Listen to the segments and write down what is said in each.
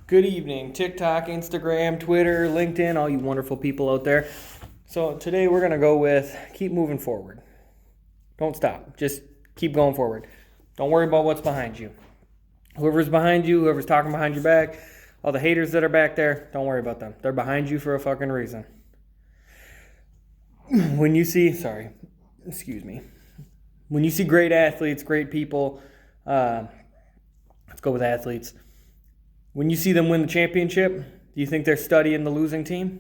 Good evening, TikTok, Instagram, Twitter, LinkedIn, all you wonderful people out there. So today we're going to go with keep moving forward. Don't stop. Just keep going forward. Don't worry about what's behind you. Whoever's behind you, whoever's talking behind your back, all the haters that are back there, don't worry about them. They're behind you for a fucking reason. When you see great athletes, great people, let's go with athletes. When you see them win the championship, do you think they're studying the losing team?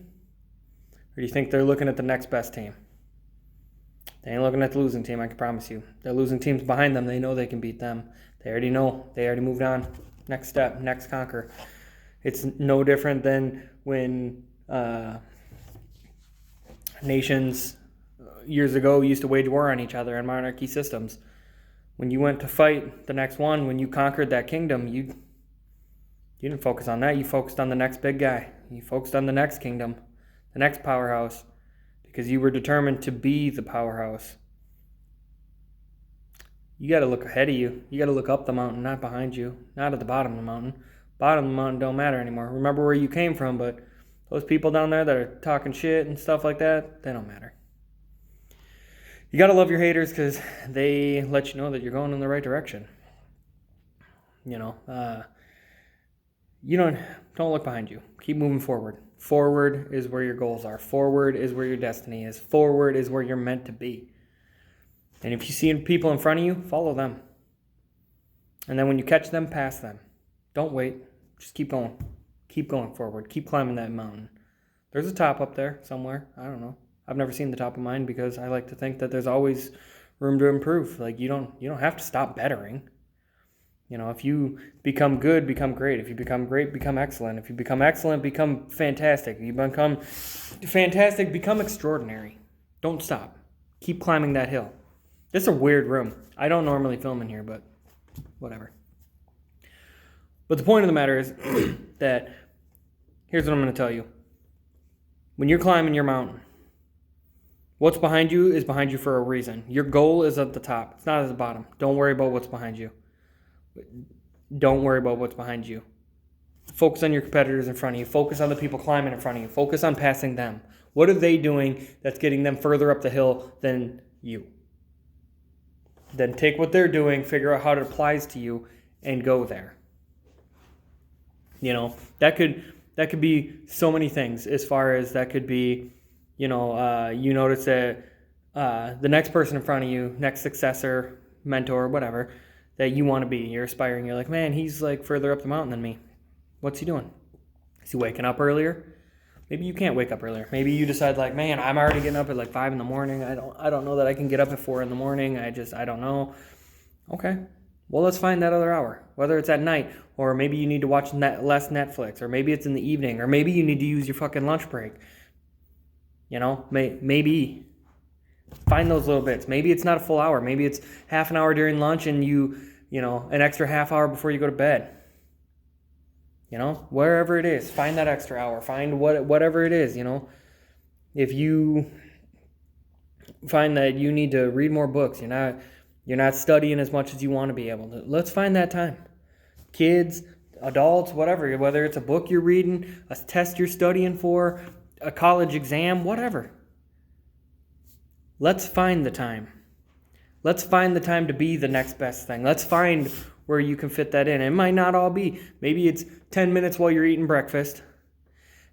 Or do you think they're looking at the next best team? They ain't looking at the losing team, I can promise you. The losing team's behind them. They know they can beat them. They already know. They already moved on. Next step, next conquer. It's no different than when nations years ago used to wage war on each other in monarchy systems. When you went to fight the next one, when you conquered that kingdom, you didn't focus on that. You focused on the next big guy. You focused on the next kingdom, the next powerhouse, because you were determined to be the powerhouse. You got to look ahead of you. You got to look up the mountain, not behind you, not at the bottom of the mountain. Bottom of the mountain don't matter anymore. Remember where you came from, but those people down there that are talking shit and stuff like that, they don't matter. You got to love your haters because they let you know that you're going in the right direction. You don't look behind you. Keep moving forward. Forward is where your goals are. Forward is where your destiny is. Forward is where you're meant to be. And if you see people in front of you, follow them. And then when you catch them, pass them. Don't wait. Just keep going. Keep going forward. Keep climbing that mountain. There's a top up there somewhere. I don't know. I've never seen the top of mine because I like to think that there's always room to improve. Like you don't have to stop bettering. If you become good, become great. If you become great, become excellent. If you become excellent, become fantastic. If you become fantastic, become extraordinary. Don't stop. Keep climbing that hill. This is a weird room. I don't normally film in here, but whatever. But the point of the matter is that here's what I'm going to tell you. When you're climbing your mountain, what's behind you is behind you for a reason. Your goal is at the top. It's not at the bottom. Don't worry about what's behind you. Don't worry about what's behind you. Focus on your competitors in front of you. Focus on the people climbing in front of you. Focus on passing them. What are they doing that's getting them further up the hill than you? Then take what they're doing, figure out how it applies to you, and go there. That could be so many things. As far as that could be, you notice that the next person in front of you, next successor, mentor, whatever, that you want to be. You're aspiring. You're like, man, he's like further up the mountain than me. What's he doing? Is he waking up earlier? Maybe you can't wake up earlier. Maybe you decide like, man, I'm already getting up at like 5 a.m. I don't know that I can get up at 4 a.m. I don't know. Okay. Well, let's find that other hour. Whether it's at night, or maybe you need to watch less Netflix, or maybe it's in the evening, or maybe you need to use your fucking lunch break. Maybe find those little bits. Maybe it's not a full hour. Maybe it's half an hour during lunch and an extra half hour before you go to bed. Wherever it is, find that extra hour. Find whatever it is, If you find that you need to read more books, you're not studying as much as you want to be able to. Let's find that time. Kids, adults, whatever, whether it's a book you're reading, a test you're studying for, a college exam, whatever. Let's find the time. Let's find the time to be the next best thing. Let's find where you can fit that in. It might not all be. Maybe it's 10 minutes while you're eating breakfast,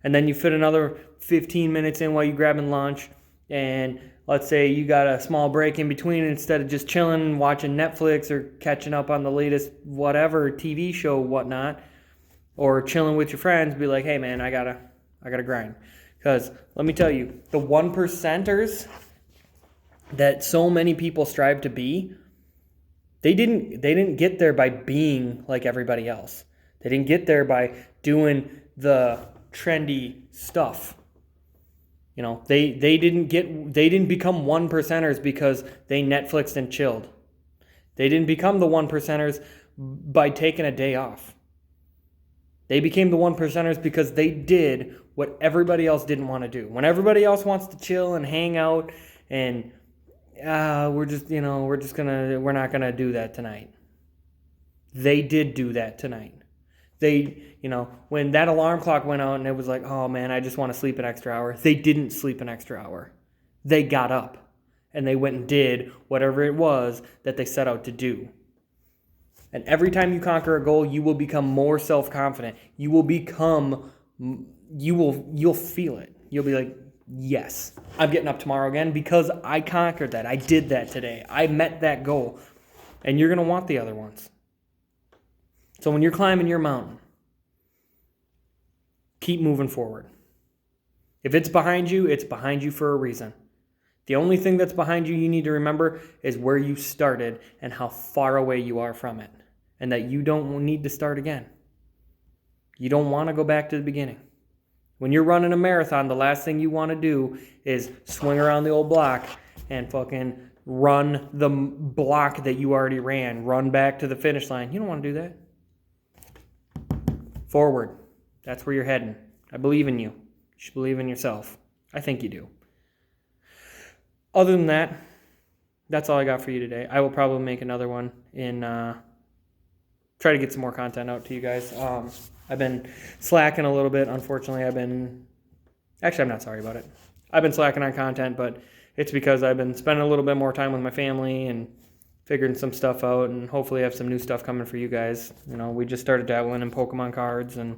and then you fit another 15 minutes in while you're grabbing lunch, and let's say you got a small break in between instead of just chilling, watching Netflix or catching up on the latest whatever TV show, whatnot, or chilling with your friends, be like, hey man, I gotta grind. Because let me tell you, the 1%ers that so many people strive to be, they didn't get there by being like everybody else. They didn't get there by doing the trendy stuff. They didn't become 1%ers because they Netflixed and chilled. They didn't become the 1%ers by taking a day off. They became the 1%ers because they did what everybody else didn't want to do. When everybody else wants to chill and hang out and we're not gonna do that tonight. They did do that tonight. When that alarm clock went out and it was like, oh man, I just want to sleep an extra hour. They didn't sleep an extra hour. They got up and they went and did whatever it was that they set out to do. And every time you conquer a goal, you will become more self-confident. You'll feel it. You'll be like, yes, I'm getting up tomorrow again because I conquered that. I did that today. I met that goal. And you're going to want the other ones. So when you're climbing your mountain, keep moving forward. If it's behind you for a reason. The only thing that's behind you need to remember is where you started and how far away you are from it. And that you don't need to start again. You don't want to go back to the beginning. When you're running a marathon, the last thing you want to do is swing around the old block and fucking run the block that you already ran. Run back to the finish line. You don't want to do that. Forward. That's where you're heading. I believe in you. You should believe in yourself. I think you do. Other than that, that's all I got for you today. I will probably make another one try to get some more content out to you guys. I've been slacking a little bit. Unfortunately, I'm not sorry about it. I've been slacking on content, but it's because I've been spending a little bit more time with my family and figuring some stuff out, and hopefully I have some new stuff coming for you guys. We just started dabbling in Pokemon cards, and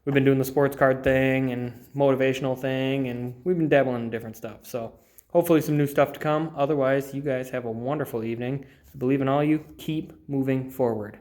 we've been doing the sports card thing and motivational thing, and we've been dabbling in different stuff. So hopefully some new stuff to come. Otherwise, you guys have a wonderful evening. I believe in all you. Keep moving forward.